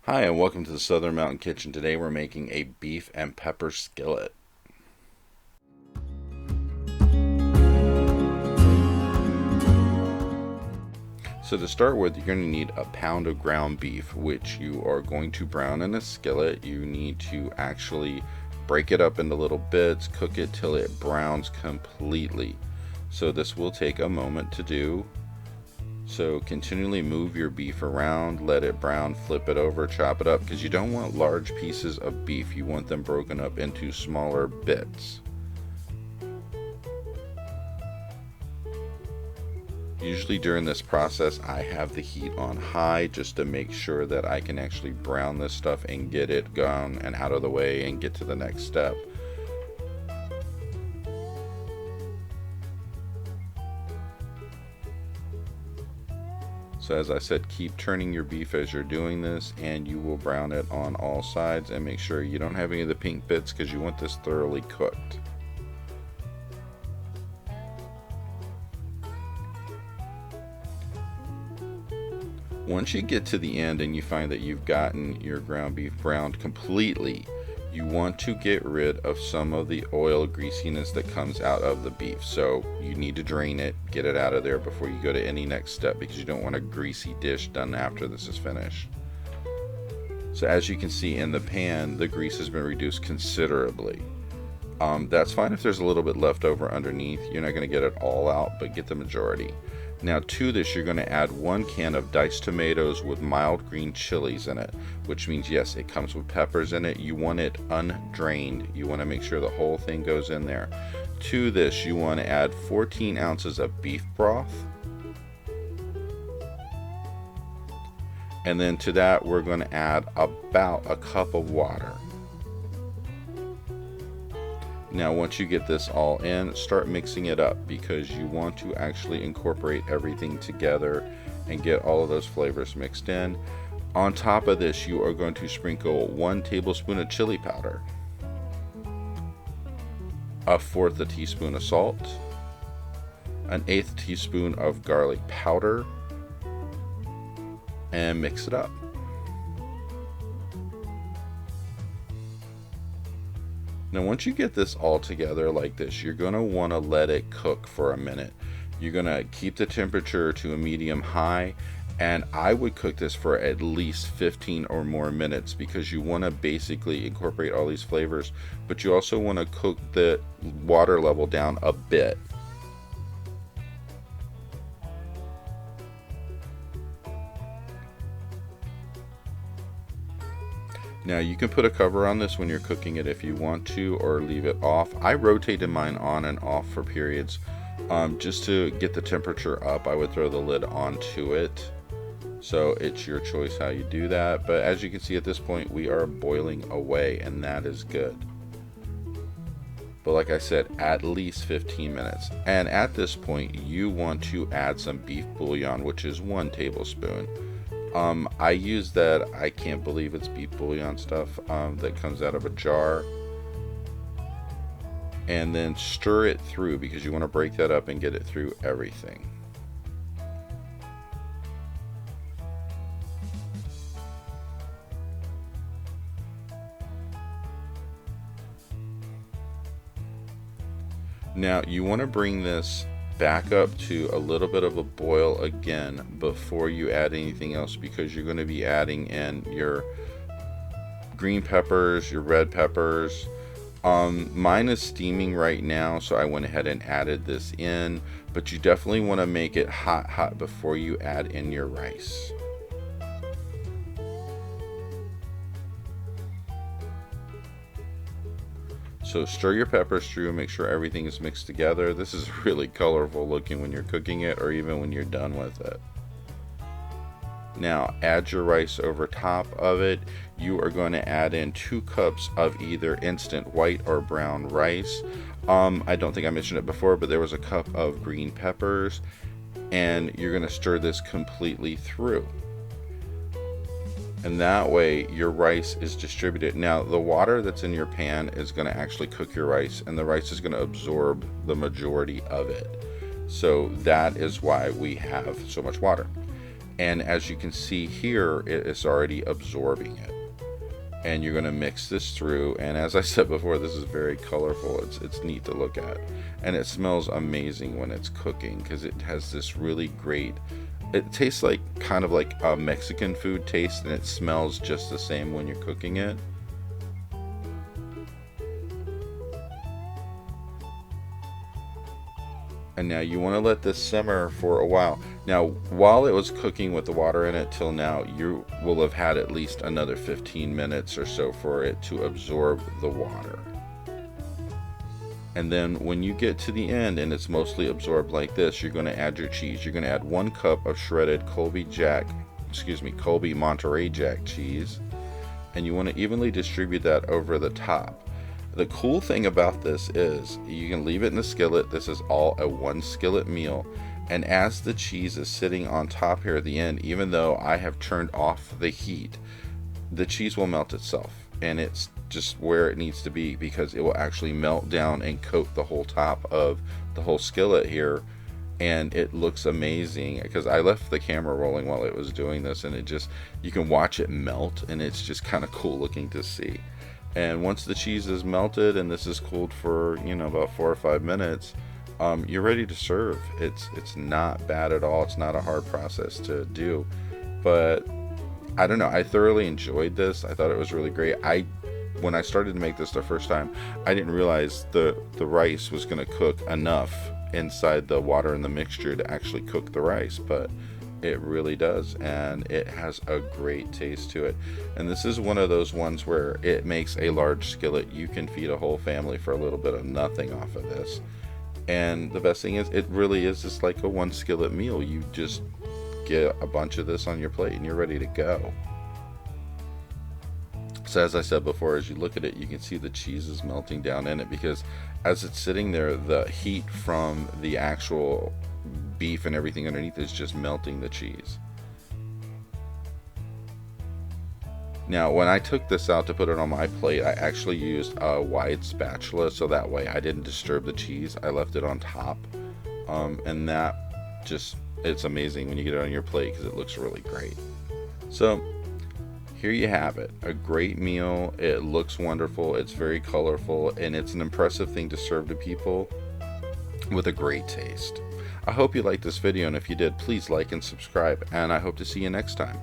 Hi, and welcome to the Southern Mountain Kitchen. Today we're making a beef and pepper skillet. So to start with, you're going to need a pound of ground beef, which you are going to brown in a skillet. You need to actually break it up into little bits, cook it till it browns completely. So this will take a moment to do. So continually move your beef around, let it brown, flip it over, chop it up, because you don't want large pieces of beef. You want them broken up into smaller bits. Usually during this process, I have the heat on high just to make sure that I can actually brown this stuff and get it gone and out of the way and get to the next step. So as I said, keep turning your beef as you're doing this, and you will brown it on all sides, and make sure you don't have any of the pink bits because you want this thoroughly cooked. Once you get to the end and you find that you've gotten your ground beef browned completely, you want to get rid of some of the oil greasiness that comes out of the beef. So you need to drain it, get it out of there before you go to any next step, because you don't want a greasy dish done after this is finished. So as you can see in the pan, the grease has been reduced considerably. That's fine if there's a little bit left over underneath. You're not going to get it all out, but get the majority. Now to this, you're going to add 1 can of diced tomatoes with mild green chilies in it, which means yes, it comes with peppers in it. You want it undrained. You want to make sure the whole thing goes in there. To this, you want to add 14 ounces of beef broth. And then to that, we're going to add about a cup of water. Now once you get this all in, start mixing it up, because you want to actually incorporate everything together and get all of those flavors mixed in. On top of this, you are going to sprinkle 1 tablespoon of chili powder, 1/4 teaspoon of salt, 1/8 teaspoon of garlic powder, and mix it up. Now once you get this all together like this, you're going to want to let it cook for a minute. You're going to keep the temperature to a medium high, and I would cook this for at least 15 or more minutes, because you want to basically incorporate all these flavors, but you also want to cook the water level down a bit. Now you can put a cover on this when you're cooking it if you want to, or leave it off. I rotated mine on and off for periods just to get the temperature up. I would throw the lid onto it. So it's your choice how you do that. But as you can see at this point, we are boiling away, and that is good. But like I said, at least 15 minutes. And at this point, you want to add some beef bouillon, which is 1 tablespoon. I use that, I can't believe it's beef bouillon stuff that comes out of a jar, and then stir it through, because you want to break that up and get it through everything. Now you want to bring this back up to a little bit of a boil again before you add anything else, because you're going to be adding in your green peppers, your red peppers. Mine is steaming right now, so I went ahead and added this in, but you definitely want to make it hot before you add in your rice. So stir your peppers through, make sure everything is mixed together. This is really colorful looking when you're cooking it, or even when you're done with it. Now add your rice over top of it. You are going to add in 2 cups of either instant white or brown rice. I don't think I mentioned it before, but there was a cup of green peppers, and you're going to stir this completely through. And that way your rice is distributed. Now the water that's in your pan is going to actually cook your rice, and the rice is going to absorb the majority of it. So that is why we have so much water. And as you can see here, it is already absorbing it. And you're going to mix this through, and as I said before, this is very colorful. It's neat to look at, and it smells amazing when it's cooking because it has this really great, it tastes like kind of like a Mexican food taste, and it smells just the same when you're cooking it. And now you want to let this simmer for a while. Now, while it was cooking with the water in it till now, you will have had at least another 15 minutes or so for it to absorb the water. And then when you get to the end and it's mostly absorbed like this, you're going to add your cheese. You're going to add 1 cup of shredded Colby-Monterey Jack cheese. And you want to evenly distribute that over the top. The cool thing about this is you can leave it in the skillet. This is all a 1 skillet meal. And as the cheese is sitting on top here at the end, even though I have turned off the heat, the cheese will melt itself. And it's just where it needs to be because it will actually melt down and coat the whole top of the whole skillet here. And it looks amazing because I left the camera rolling while it was doing this, and it just, you can watch it melt, and it's just kind of cool looking to see. And once the cheese is melted and this is cooled for, you know, about 4 or 5 minutes, you're ready to serve. It's not bad at all. It's not a hard process to do, but I don't know, I thoroughly enjoyed this. I thought it was really great. When I started to make this the first time, I didn't realize the rice was going to cook enough inside the water and the mixture to actually cook the rice, but it really does, and it has a great taste to it. And this is one of those ones where it makes a large skillet. You can feed a whole family for a little bit of nothing off of this. And the best thing is, it really is just like a 1 skillet meal. You just get a bunch of this on your plate and you're ready to go. So as I said before, as you look at it, you can see the cheese is melting down in it because as it's sitting there, the heat from the actual beef and everything underneath is just melting the cheese. Now, when I took this out to put it on my plate, I actually used a wide spatula so that way I didn't disturb the cheese. I left it on top, and that just, it's amazing when you get it on your plate because it looks really great. So here you have it, a great meal. It looks wonderful, it's very colorful, and it's an impressive thing to serve to people with a great taste. I hope you liked this video, and if you did, please like and subscribe, and I hope to see you next time.